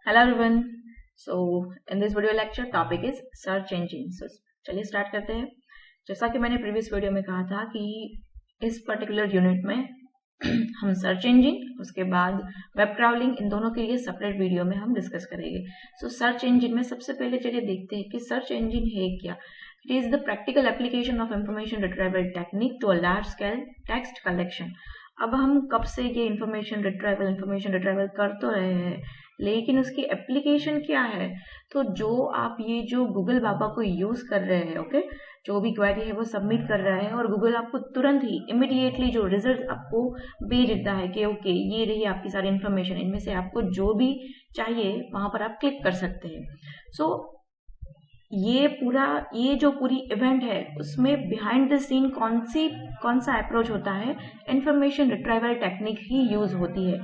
Hello everyone. So in this video lecture topic is search engine. So चलिए start करते हैं। जैसा कि मैंने प्रीवियस वीडियो में कहा था कि इस पर्टिकुलर यूनिट में हम सर्च इंजन उसके बाद वेब क्राउलिंग इन दोनों के लिए सेपरेट वीडियो में हम डिस्कस करेंगे। सो सर्च इंजन में सबसे पहले चलिए देखते हैं कि सर्च इंजन है क्या। It is the practical application of information retrieval technique to a large scale text collection. अब हम कब से ये इंफॉर्मेशन रिट्रीवल कर तो रहे हैं, लेकिन उसकी एप्लीकेशन क्या है। तो जो गूगल बाबा को यूज कर रहे हैं, ओके, जो भी क्वेरी है वो सबमिट कर रहा है और गूगल आपको तुरंत ही इमीडिएटली जो रिजल्ट आपको भेज देता है कि ओके ये रही आपकी सारी इंफॉर्मेशन, इनमें से आपको जो भी चाहिए वहां पर आप क्लिक कर सकते हैं। सो ये जो पूरी इवेंट है उसमें बिहाइंड द सीन कौन सा अप्रोच होता है, इंफॉर्मेशन रिट्रीवल टेक्निक ही यूज होती है।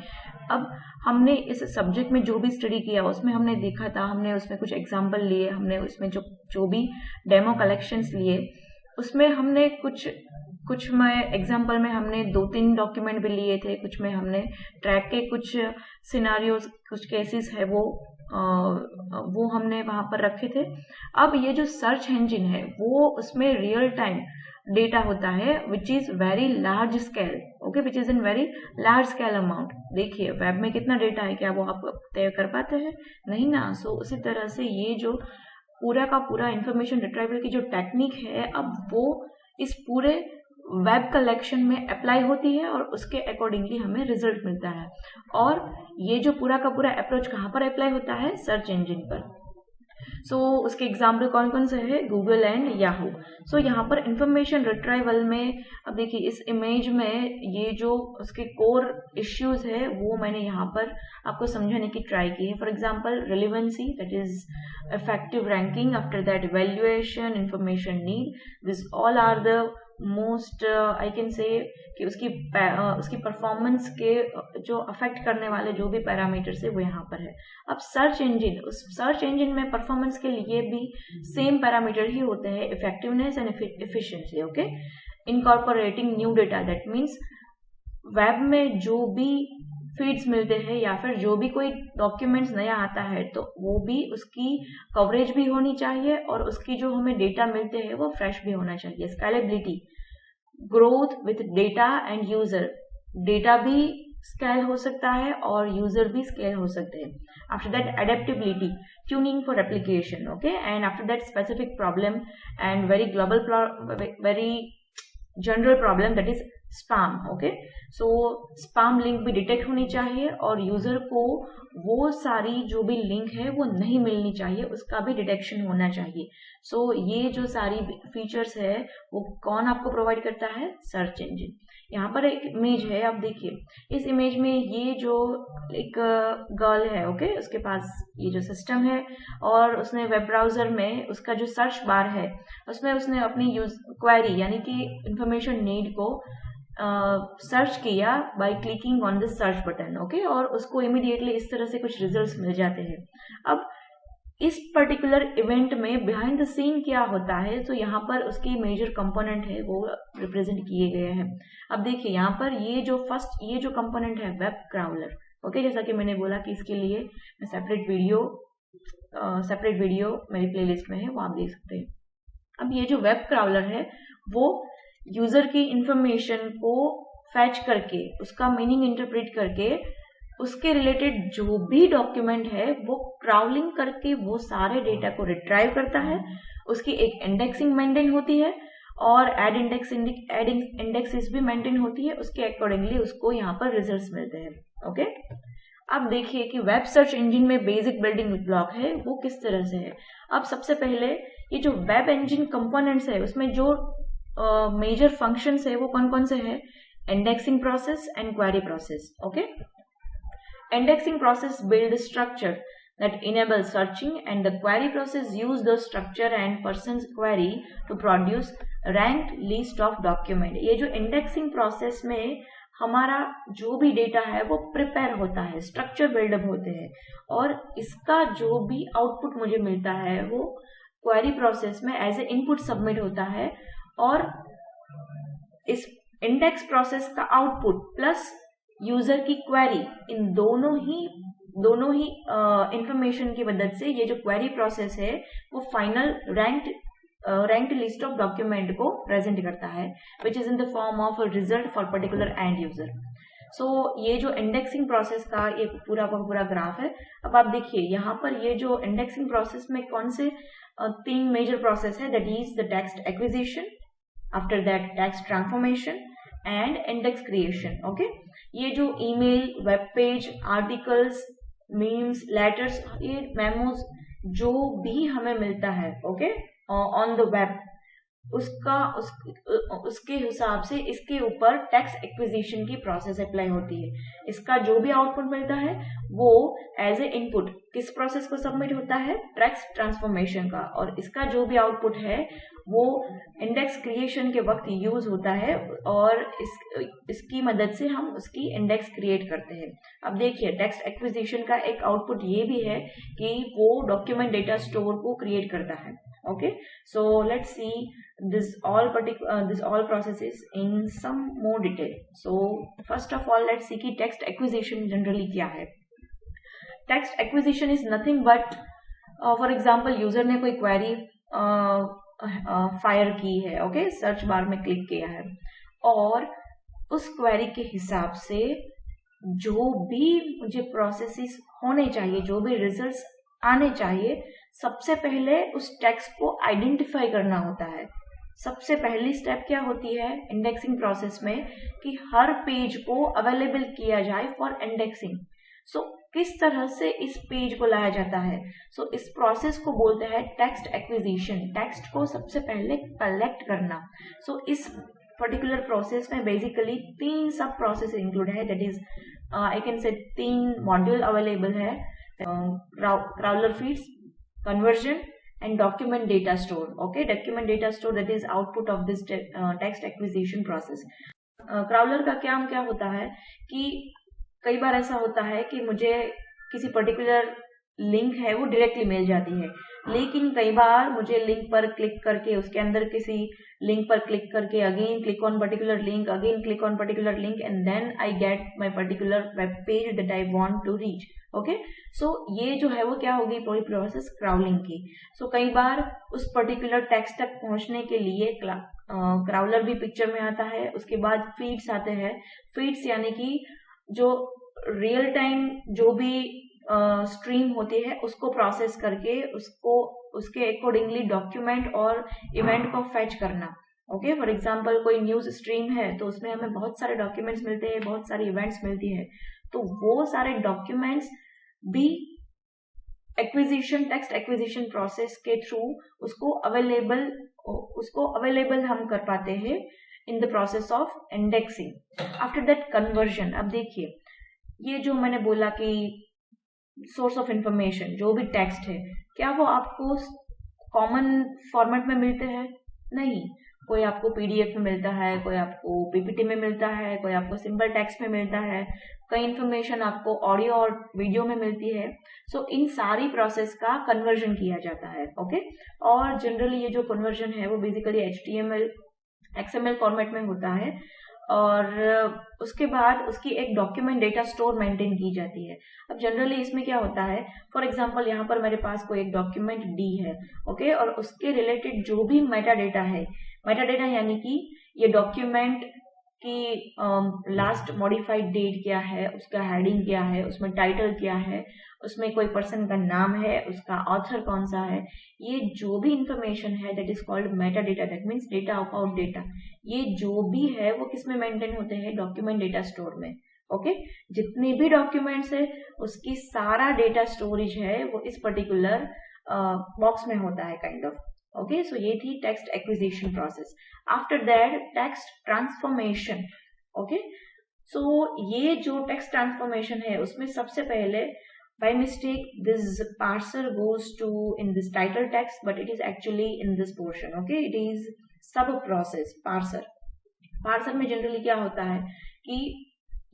अब हमने इस सब्जेक्ट में जो भी स्टडी किया उसमें हमने देखा था, हमने उसमें कुछ एग्जांपल लिए, हमने उसमें जो भी डेमो कलेक्शंस लिए उसमें हमने कुछ में एग्जांपल में हमने 2-3 डॉक्यूमेंट भी लिए थे, कुछ में हमने ट्रैक के कुछ सिनारियोज, कुछ केसेस है वो हमने वहां पर रखे थे। अब ये जो सर्च इंजन है वो उसमें रियल टाइम डेटा होता है which is very large scale, okay, which is in very large scale amount. देखिए वेब में कितना डेटा है, क्या वो आप तय कर पाते हैं? नहीं ना। सो उसी तरह से ये जो पूरा का पूरा इंफॉर्मेशन रिट्रीवल की जो टेक्निक है, अब वो इस पूरे वेब कलेक्शन में अप्लाई होती है और उसके अकॉर्डिंगली हमें रिजल्ट मिलता है। और ये जो पूरा का पूरा अप्रोच कहाँ पर अप्लाई होता है? सर्च इंजन पर। सो उसके एग्जाम्पल कौन कौन से है? Google and Yahoo. सो यहाँ पर इंफॉर्मेशन रिट्रीवल में अब देखिए इस इमेज में ये जो उसके कोर इश्यूज है वो मैंने यहाँ पर आपको समझाने की ट्राई की है। For example relevancy, that is effective ranking, after that evaluation, information need, this all are the most I can say कि उसकी परफॉर्मेंस के जो अफेक्ट करने वाले जो भी पैरामीटर्स है वो यहाँ पर है। अब उस सर्च इंजन में परफॉर्मेंस के लिए भी सेम पैरामीटर ही होते हैं, effectiveness and efficiency, okay. Incorporating new data, that means web में जो भी फीड्स मिलते हैं या फिर जो भी कोई डॉक्यूमेंट्स नया आता है तो वो भी उसकी कवरेज भी होनी चाहिए और उसकी जो हमें डेटा मिलते हैं वो फ्रेश भी होना चाहिए। Scalability, growth with data and user, data भी स्केल हो सकता है और यूजर भी स्केल हो सकते हैं। After that adaptability, tuning for application, okay, and after that specific problem and very general problem, that is spam, okay. So spam link भी डिटेक्ट होनी चाहिए और यूजर को वो सारी जो भी लिंक है वो नहीं मिलनी चाहिए, उसका भी डिटेक्शन होना चाहिए। सो ये जो सारी फीचर्स है वो कौन आपको प्रोवाइड करता है? Search engine. यहाँ पर एक इमेज है, आप देखिए इस इमेज में ये जो एक गर्ल है, ओके, उसके पास ये जो सिस्टम है और उसने वेब ब्राउजर में उसका जो सर्च बार है उसमें उसने अपनी क्वेरी यानी कि इंफॉर्मेशन नीड को सर्च किया by clicking on this search button, okay, और उसको इमीडिएटली इस तरह से कुछ रिजल्ट्स मिल जाते हैं। अब इस पर्टिकुलर इवेंट में बिहाइंड द सीन क्या होता है, तो यहाँ पर उसकी मेजर कंपोनेंट है वो रिप्रेजेंट किए गए हैं। अब देखिए यहाँ पर ये जो कंपोनेंट है वेब क्राउलर, ओके, जैसा कि मैंने बोला कि इसके लिए मैं सेपरेट वीडियो मेरी प्लेलिस्ट में है, वो आप देख सकते हैं। अब ये जो वेब क्राउलर है वो यूजर की इंफॉर्मेशन को फैच करके उसका मीनिंग इंटरप्रेट करके उसके रिलेटेड जो भी डॉक्यूमेंट है वो क्राउलिंग करके वो सारे डेटा को रिट्राइव करता है। उसकी एक इंडेक्सिंग मेंटेन होती है और एड इंडेक्सेस भी मेंटेन होती है, उसके अकॉर्डिंगली उसको यहाँ पर रिजल्ट्स मिलते हैं, ओके। अब देखिए कि वेब सर्च इंजन में बेसिक बिल्डिंग ब्लॉक है वो किस तरह से है। अब सबसे पहले ये जो वेब इंजन कंपोनेंट्स है उसमें जो मेजर फंक्शंस है वो कौन कौन से है? Indexing process and query process, okay. Indexing process build structure that enables searching and the query process use the structure and person's query to produce ranked list of document। ये जो indexing process में हमारा जो भी data है वो prepare होता है, स्ट्रक्चर बिल्डअप होते हैं और इसका जो भी आउटपुट मुझे मिलता है वो क्वेरी प्रोसेस में एज ए इनपुट सबमिट होता है और इस इंडेक्स प्रोसेस का आउटपुट प्लस यूजर की क्वेरी, इन दोनों ही दोनों ही इंफॉर्मेशन की मदद से ये जो क्वेरी प्रोसेस है वो final ranked list of document को प्रेजेंट करता है, which is in the form of result for particular end user. So ये जो इंडेक्सिंग प्रोसेस का ये पूरा ग्राफ है। अब आप देखिए यहाँ पर ये जो इंडेक्सिंग प्रोसेस में कौन से 3 मेजर प्रोसेस है, that is the text acquisition, after that text transformation and index creation. Okay, ये जो email, web page, articles, memes, letters, ये मेमोज जो भी हमें मिलता है ओके ऑन द वेब, उसके हिसाब से इसके ऊपर टेक्स्ट एक्विजिशन की प्रोसेस अप्लाई होती है। इसका जो भी आउटपुट मिलता है वो एज ए इनपुट किस प्रोसेस को सबमिट होता है, टेक्स्ट ट्रांसफॉर्मेशन का, और इसका जो भी आउटपुट है वो इंडेक्स क्रिएशन के वक्त यूज होता है और इसकी मदद से हम उसकी इंडेक्स क्रिएट करते हैं। अब देखिए टेक्स्ट एक्विजिशन का एक आउटपुट ये भी है कि वो डॉक्यूमेंट डेटा स्टोर को क्रिएट करता है। Okay, so let's see this all processes in some more detail. So first of all, let's see कि text acquisition generally क्या है। Text acquisition is nothing but for example user ने कोई query fire की है, okay, search bar में click किया है और उस क्वेरी के हिसाब से जो भी मुझे प्रोसेसेस होने चाहिए, जो भी रिजल्ट्स आने चाहिए, सबसे पहले उस टेक्स्ट को आइडेंटिफाई करना होता है। सबसे पहली स्टेप क्या होती है इंडेक्सिंग प्रोसेस में कि हर पेज को अवेलेबल किया जाए फॉर इंडेक्सिंग। सो किस तरह से इस पेज को लाया जाता है, सो इस प्रोसेस को बोलते हैं टेक्स्ट एक्विजिशन। टेक्स्ट को सबसे पहले कलेक्ट करना। सो इस पर्टिकुलर प्रोसेस में बेसिकली 3 सब प्रोसेस इंक्लूड है, that is I can say 3 module available है, crawler feeds, conversion and document data store. Okay, document data store that is output of this text acquisition process. Crawler का काम क्या होता है कि कई बार ऐसा होता है कि मुझे किसी पर्टिकुलर लिंक है वो डायरेक्टली मिल जाती है, लेकिन कई बार मुझे लिंक पर क्लिक करके उसके अंदर किसी लिंक पर क्लिक करके again click on particular link, again click on particular link and then I get my particular web page that I want to reach. Okay, so ये जो है वो क्या होगी पूरी प्रोसेस क्राउलिंग की। सो कई बार उस पर्टिकुलर टेक्स्ट तक पहुंचने के लिए क्राउलर भी पिक्चर में आता है। उसके बाद फीड्स आते हैं। फीड्स यानी कि जो रियल टाइम जो भी स्ट्रीम होती है उसको प्रोसेस करके उसके अकॉर्डिंगली डॉक्यूमेंट और इवेंट को फेच करना। ओके, फॉर एग्जांपल कोई न्यूज स्ट्रीम है तो उसमें हमें बहुत सारे डॉक्यूमेंट्स मिलते हैं, बहुत सारी इवेंट्स मिलती है, तो वो सारे डॉक्यूमेंट्स भी टेक्स्ट एक्विजिशन प्रोसेस के थ्रू उसको अवेलेबल हम कर पाते हैं in the process of indexing. After that conversion. अब देखिए ये जो मैंने बोला कि सोर्स ऑफ इंफॉर्मेशन जो भी टेक्स्ट है, क्या वो आपको कॉमन फॉर्मेट में मिलते हैं? नहीं, कोई आपको पीडीएफ में मिलता है, कोई आपको पीपीटी में मिलता है, कोई आपको सिंपल टेक्स्ट में मिलता है, कई इन्फॉर्मेशन आपको ऑडियो और वीडियो में मिलती है। सो इन सारी प्रोसेस का कन्वर्जन किया जाता है। ओके, और जनरली ये जो कन्वर्जन है वो बेसिकली HTML XML फॉर्मेट में होता है और उसके बाद उसकी एक डॉक्यूमेंट डेटा स्टोर मेंटेन की जाती है। अब जनरली इसमें क्या होता है, फॉर एग्जांपल यहाँ पर मेरे पास कोई एक डॉक्यूमेंट D है, ओके, और उसके रिलेटेड जो भी मेटा डेटा है, मेटा डेटा यानी कि ये डॉक्यूमेंट की लास्ट मॉडिफाइड डेट क्या है, उसका हेडिंग क्या है, उसमें टाइटल क्या है, उसमें कोई पर्सन का नाम है, उसका ऑथर कौन सा है, ये जो भी इंफॉर्मेशन है that is called Meta data, that means data about data. ये जो भी है वो किसमें मेंटेन होते हैं? डॉक्यूमेंट डेटा स्टोर में। ओके, जितने भी डॉक्यूमेंट्स है उसकी सारा डेटा स्टोरेज है वो इस पर्टिकुलर बॉक्स में होता है काइंड ऑफ। ओके, सो ये थी text acquisition process. After that text transformation. Okay, so ये जो टेक्स्ट ट्रांसफॉर्मेशन है उसमें सबसे पहले by mistake this parser goes to in this title text, but it is actually in this portion. Okay, it is sub process parser में generally क्या होता है कि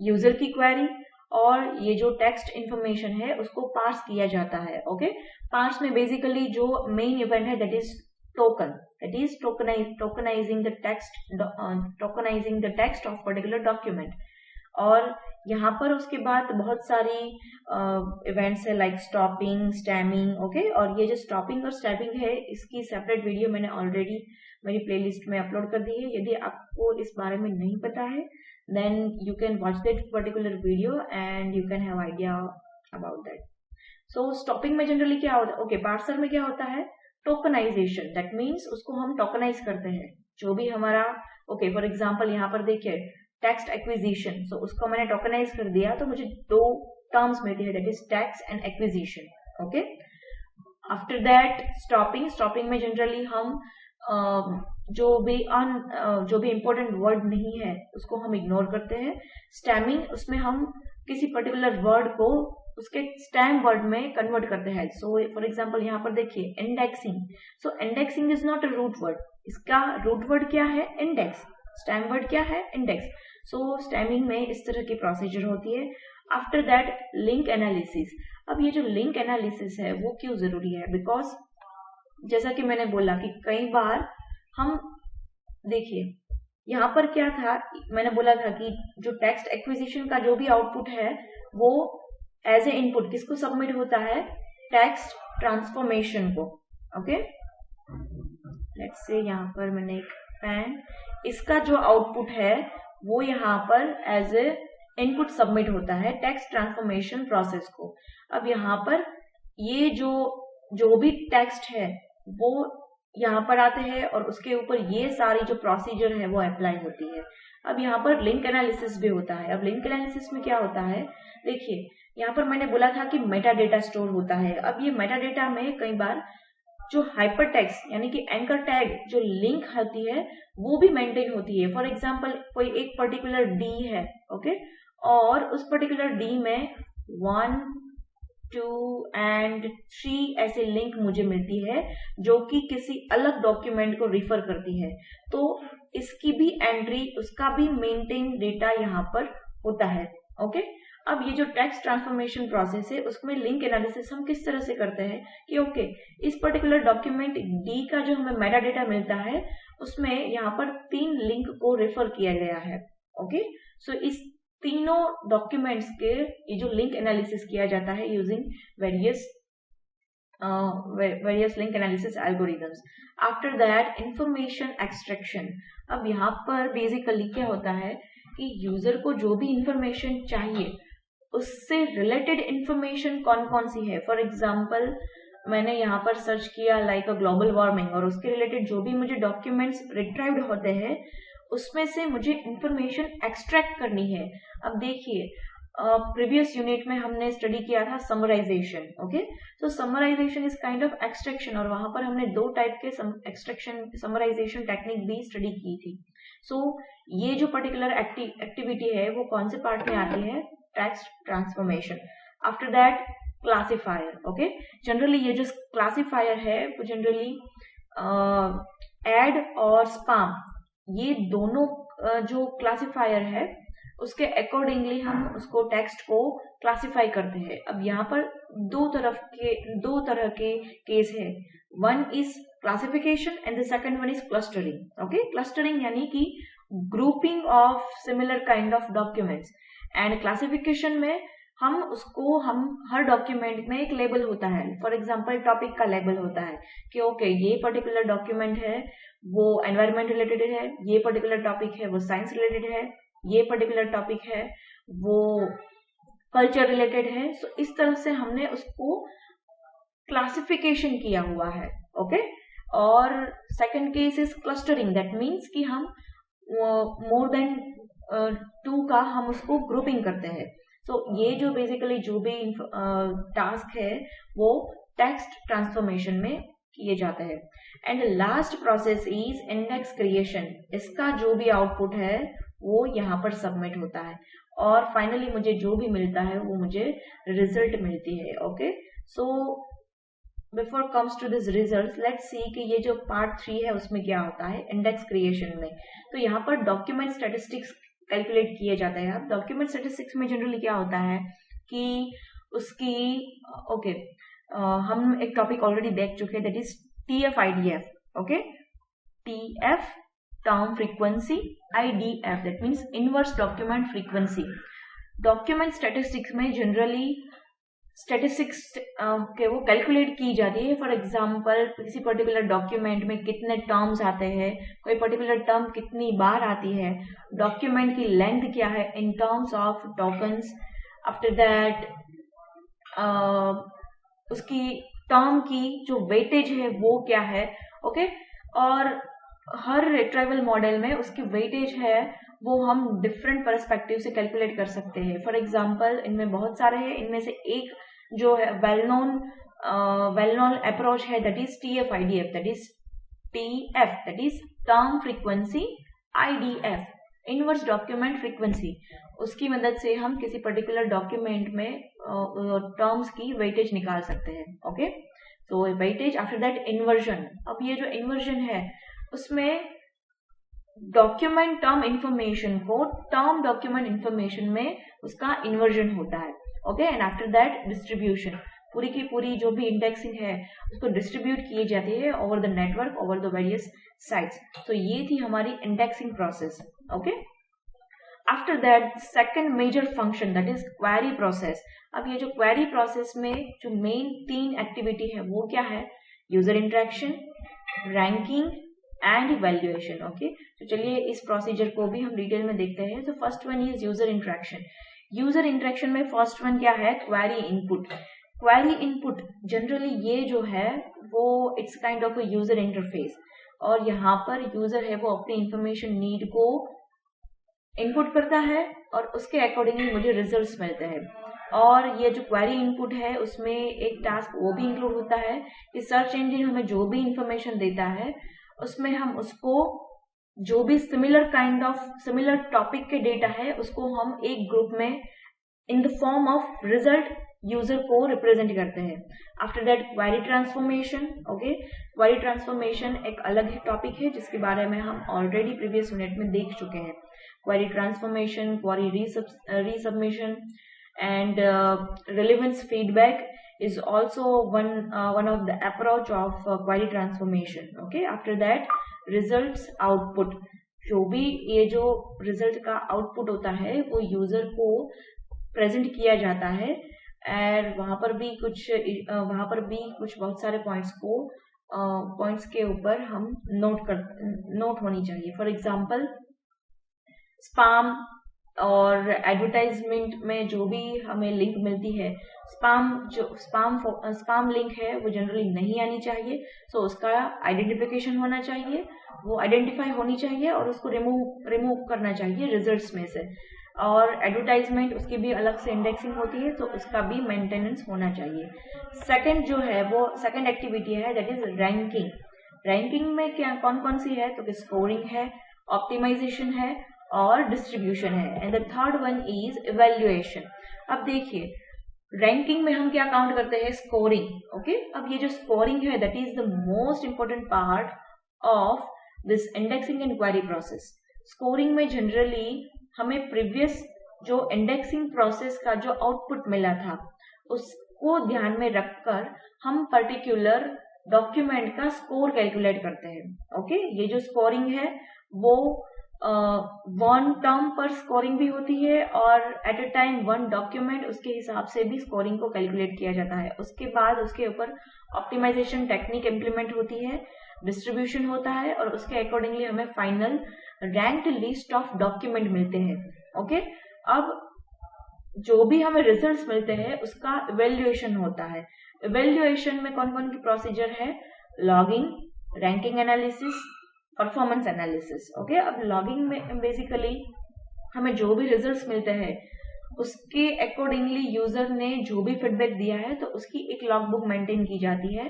यूजर की क्वेरी और ये जो टेक्स्ट इंफॉर्मेशन है उसको पार्स किया जाता है। ओके, पार्स में बेसिकली जो मेन इवेंट है that is token, that is tokenizing the text of particular document. और यहाँ पर उसके बाद बहुत सारी इवेंट्स है लाइक स्टॉपिंग, स्टैमिंग, ओके। और ये जो स्टॉपिंग और स्टैमिंग है इसकी सेपरेट वीडियो मैंने ऑलरेडी मेरी प्लेलिस्ट में अपलोड कर दी है। यदि आपको इस बारे में नहीं पता है then you can watch that particular video and you can have idea about that. So stopping में जनरली क्या होता है, ओके, पार्सर में क्या होता है, टोकनाइजेशन, दैट मीन्स उसको हम टोकनाइज करते हैं जो भी हमारा, ओके, फॉर एग्जांपल यहाँ पर देखिए टेक्स्ट एक्विजिशन, सो उसको मैंने टोकनाइज कर दिया तो मुझे दो टर्म्स मिलती है, that is text and acquisition, okay. After that stopping में जनरली हम जो भी इंपॉर्टेंट वर्ड नहीं है उसको हम इग्नोर करते हैं। स्टैमिंग, उसमें हम किसी पर्टिकुलर वर्ड को उसके स्टैम वर्ड में कन्वर्ट करते हैं। सो फॉर एग्जांपल यहाँ पर देखिए indexing, so indexing is not a root word, इसका रूट वर्ड क्या है, इंडेक्स, स्टैम वर्ड क्या है, इंडेक्स। सो स्टैमिंग में इस तरह की प्रोसीजर होती है। After that link analysis. अब ये जो लिंक एनालिसिस है वो क्यों जरूरी है, बिकॉज जैसा कि मैंने बोला कि कई बार हम देखिए यहाँ पर क्या था, मैंने बोला था कि जो टेक्स्ट एक्विजिशन का जो भी आउटपुट है वो एज ए इनपुट किसको सबमिट होता है, टेक्स्ट ट्रांसफॉर्मेशन को, ओके। लेट्स से यहाँ पर मैंने एक पेन, इसका जो आउटपुट है वो यहाँ पर एज ए इनपुट सबमिट होता है टेक्स्ट ट्रांसफॉर्मेशन प्रोसेस को। अब यहाँ पर ये जो भी टेक्स्ट है वो यहाँ पर आते हैं और उसके ऊपर ये सारी जो प्रोसीजर है वो अप्लाई होती है। अब यहाँ पर लिंक एनालिसिस भी होता है। अब लिंक एनालिसिस में क्या होता है, देखिए यहाँ पर मैंने बोला था कि मेटा डेटा स्टोर होता है। अब ये मेटा डेटा में कई बार जो हाइपर टेक्स्ट यानी कि एंकर टैग जो लिंक होती है वो भी मेंटेन होती है। फॉर एग्जांपल कोई एक पर्टिकुलर डी है, ओके, और उस पर्टिकुलर डी में 1, 2 and 3 ऐसे लिंक मुझे मिलती है जो कि किसी अलग डॉक्यूमेंट को रिफर करती है, तो इसकी भी एंट्री, उसका भी मेंटेन डेटा यहाँ पर होता है, ओके। अब ये जो टेक्स्ट ट्रांसफॉर्मेशन प्रोसेस है उसमें लिंक एनालिसिस हम किस तरह से करते हैं कि ओके इस पर्टिकुलर डॉक्यूमेंट डी का जो हमें मेटा डेटा मिलता है उसमें यहाँ पर 3 लिंक को रेफर किया गया है, ओके। सो इस तीनों डॉक्यूमेंट्स के ये जो लिंक एनालिसिस किया जाता है using various link analysis algorithms. After that information extraction. अब यहाँ पर बेसिकली क्या होता है कि यूजर को जो भी इंफॉर्मेशन चाहिए उससे रिलेटेड इंफॉर्मेशन कौन कौन सी है। फॉर एग्जाम्पल मैंने यहाँ पर सर्च किया लाइक अ ग्लोबल वार्मिंग और उसके रिलेटेड जो भी मुझे डॉक्यूमेंट्स रिट्राइव्ड होते हैं उसमें से मुझे इंफॉर्मेशन एक्सट्रैक्ट करनी है। अब देखिए प्रीवियस यूनिट में हमने स्टडी किया था समराइजेशन, ओके। तो summarization is kind of extraction और वहां पर हमने 2 टाइप के एक्सट्रैक्शन समराइजेशन टेक्निक भी स्टडी की थी। सो ये जो पर्टिकुलर एक्टिविटी है वो कौन से पार्ट में आती है, text transformation. After that classifier, okay. Generally ये जो क्लासिफायर है वो जनरली ऐड और स्पैम, ये दोनों जो क्लासिफायर है उसके अकॉर्डिंगली हम उसको टेक्स्ट को क्लासिफाई करते हैं। अब यहाँ पर दो तरह के केस है, one is classification and the second one is clustering, okay. Clustering यानी कि grouping of similar kind of documents and classification में हम हर डॉक्यूमेंट में एक लेबल होता है। फॉर एग्जांपल टॉपिक का लेबल होता है कि ओके ये पर्टिकुलर डॉक्यूमेंट है वो एनवायरमेंट रिलेटेड है, ये पर्टिकुलर टॉपिक है वो साइंस रिलेटेड है, ये पर्टिकुलर टॉपिक है वो कल्चर रिलेटेड है। सो इस तरह से हमने उसको क्लासिफिकेशन किया हुआ है, ओके। और second case is clustering, that means कि हम मोर देन 2 का हम उसको ग्रुपिंग करते हैं। सो ये जो बेसिकली जो भी टास्क है वो टेक्स्ट ट्रांसफॉर्मेशन में किए जाते हैं। And last process is index creation, इसका जो भी आउटपुट है वो यहाँ पर सबमिट होता है और फाइनली मुझे जो भी मिलता है वो मुझे रिजल्ट मिलती है, okay. So before comes to this result let's see कि ये जो पार्ट 3 है उसमें क्या होता है इंडेक्स क्रिएशन में। तो यहाँ पर डॉक्यूमेंट स्टैटिस्टिक्स कैलकुलेट किए जाते हैं। अब डॉक्यूमेंट स्टैटिस्टिक्स में जनरली क्या होता है कि उसकी ओके हम एक टॉपिक ऑलरेडी देख चुके हैं, that is TF-IDF, okay. TF term frequency, IDF, that means inverse document frequency. Document statistics में जनरली स्टैटिस्टिक्स के वो कैलकुलेट की जाती है. फॉर एग्जांपल किसी पर्टिकुलर डॉक्यूमेंट में कितने टर्म्स आते हैं, कोई पर्टिकुलर टर्म कितनी बार आती है, डॉक्यूमेंट की लेंथ क्या है in terms of tokens. After that उसकी टर्म की जो वेटेज है वो क्या है. ओके, और हर रिट्राइवल मॉडल में उसकी वेटेज है वो हम डिफरेंट पर्सपेक्टिव से कैलकुलेट कर सकते हैं. फॉर एग्जांपल इनमें बहुत सारे हैं, इनमें से एक जो है वेल नोन अप्रोच है, that is TF-IDF, that is TF, that is term frequency, IDF inverse document frequency. उसकी मदद से हम किसी पर्टिकुलर डॉक्यूमेंट में टर्म्स की वेटेज निकाल सकते हैं. ओके, तो वेटेज. After that inversion. अब ये जो इन्वर्जन है उसमें डॉक्यूमेंट टर्म इंफॉर्मेशन को टर्म डॉक्यूमेंट इंफॉर्मेशन में उसका इन्वर्जन होता है. Okay, and after that distribution. पूरी की पूरी जो भी इंडेक्सिंग है उसको डिस्ट्रीब्यूट की जाती है over the network, over the various sites. तो ये थी हमारी indexing process. Okay, after that second major function that is query process. अब ये जो क्वेरी प्रोसेस में जो मेन 3 एक्टिविटी है वो क्या है? User interaction, ranking and evaluation. Okay, तो चलिए इस प्रोसीजर को भी हम डिटेल में देखते हैं. तो first one is user interaction. User interaction में फर्स्ट वन क्या है? Query input. Query input generally ये जो है वो it's kind of a user interface, और यहाँ पर यूजर है वो अपनी इंफॉर्मेशन नीड को इनपुट करता है और उसके अकॉर्डिंगली मुझे रिजल्ट्स मिलते हैं. और ये जो क्वेरी इनपुट है उसमें एक टास्क वो भी इंक्लूड होता है कि सर्च इंजन हमें जो भी इंफॉर्मेशन देता है उसमें हम उसको जो भी सिमिलर टॉपिक के डेटा है उसको हम एक ग्रुप में इन the form of result user को रिप्रेजेंट करते हैं. After that query transformation. Okay, query transformation एक अलग ही टॉपिक है जिसके बारे में हम ऑलरेडी प्रीवियस यूनिट में देख चुके हैं. Query transformation, query resubmission and relevance feedback is also one of the approach of query transformation. Okay, after that results output. जो भी ये जो रिजल्ट का आउटपुट होता है वो यूजर को प्रेजेंट किया जाता है, और वहां पर भी कुछ बहुत सारे पॉइंट्स के ऊपर हम नोट होनी चाहिए. फॉर एग्जांपल स्पैम और एडवर्टाइजमेंट में जो भी हमें लिंक मिलती है, स्पैम लिंक है वो जनरली नहीं आनी चाहिए. सो उसका आइडेंटिफिकेशन होना चाहिए, वो आइडेंटिफाई होनी चाहिए और उसको रिमूव करना चाहिए रिजल्ट्स में से. और एडवर्टाइजमेंट उसकी भी अलग से इंडेक्सिंग होती है तो उसका भी मेंटेनेंस होना चाहिए. सेकंड जो है वो सेकंड एक्टिविटी है दैट इज रैंकिंग. रैंकिंग में क्या कौन कौन सी है? तो स्कोरिंग है, ऑप्टिमाइजेशन है और डिस्ट्रीब्यूशन है. And the third one is evaluation. अब देखिए रैंकिंग में हम क्या काउंट करते हैं? स्कोरिंग. ओके, अब ये जो स्कोरिंग है that is the most important part of this indexing and query process. Scoring में जनरली हमें प्रीवियस जो इंडेक्सिंग प्रोसेस का जो आउटपुट मिला था उसको ध्यान में रखकर हम पर्टिकुलर डॉक्यूमेंट का स्कोर कैलकुलेट करते हैं. ओके, ये जो स्कोरिंग है वो वन टर्म पर स्कोरिंग भी होती है और at a time one document, उसके हिसाब से भी स्कोरिंग को कैलकुलेट किया जाता है. उसके बाद उसके ऊपर ऑप्टिमाइजेशन टेक्निक इम्प्लीमेंट होती है, डिस्ट्रीब्यूशन होता है और उसके अकॉर्डिंगली हमें final ranked list of document मिलते हैं. ओके, अब जो भी हमें रिजल्ट्स मिलते हैं उसका इवेल्युएशन होता है. इवेल्युएशन में कौन कौन की प्रोसीजर है? Logging, ranking analysis, performance analysis. Okay, अब लॉगिंग में बेसिकली हमें जो भी रिजल्ट्स मिलते हैं उसके अकॉर्डिंगली यूजर ने जो भी फीडबैक दिया है तो उसकी एक लॉग बुक मेंटेन की जाती है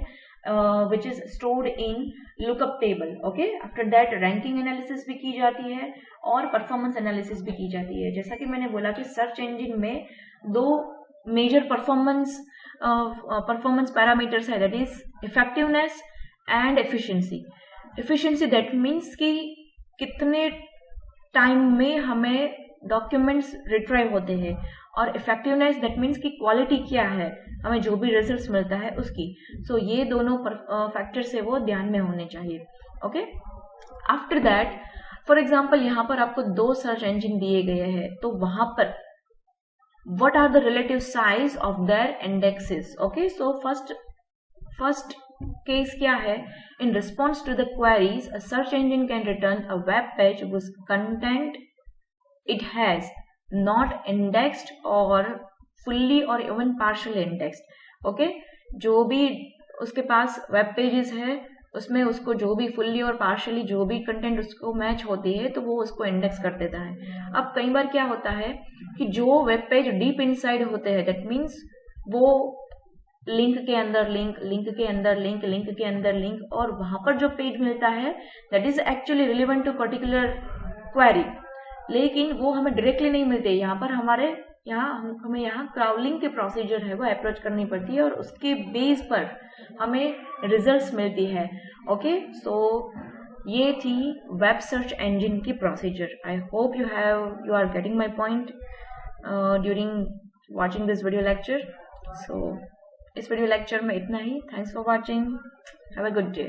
which is stored in lookup table. Okay, after that ranking analysis भी की जाती है और परफॉर्मेंस एनालिसिस भी की जाती है. जैसा कि मैंने बोला कि सर्च इंजन में 2 मेजर परफॉर्मेंस पैरामीटर्स है, that is effectiveness and efficiency. Efficiency that means कि कितने टाइम में हमें डॉक्यूमेंट्स रिट्राइव होते हैं, और इफेक्टिवनेस दैट मीन्स कि क्वालिटी क्या है हमें जो भी रिजल्ट्स मिलता है उसकी. सो ये दोनों फैक्टर्स है वो ध्यान में होने चाहिए. Okay, after that, for example यहाँ पर आपको 2 सर्च इंजिन दिए गए हैं, तो वहां पर what are the relative size of their indexes. Okay, so first case क्या है, in response to the queries a search engine can return a web page whose content it has not indexed or fully or even partially indexed. Okay, जो भी उसके पास web pages है उसमें उसको जो भी फुल्ली और पार्शली जो भी कंटेंट उसको मैच होती है तो वो उसको इंडेक्स कर देता है। अब कई बार क्या होता है कि जो वेब पेज डीप इनसाइड होते हैं, दैट मीन्स वो लिंक के अंदर लिंक, लिंक के अंदर लिंक, लिंक के अंदर लिंक, और वहां पर जो पेज मिलता है that is actually relevant to particular query, लेकिन वो हमें डायरेक्टली नहीं मिलते। यहाँ पर हमें यहाँ क्राउलिंग के प्रोसीजर है वो अप्रोच करनी पड़ती है और उसके बेस पर हमें रिजल्ट्स मिलती है। ओके, सो ये थी वेब सर्च इंजन की procedure. I hope you are getting my point during watching this video lecture. So इस वीडियो लेक्चर में इतना ही। Thanks for watching, have a good day.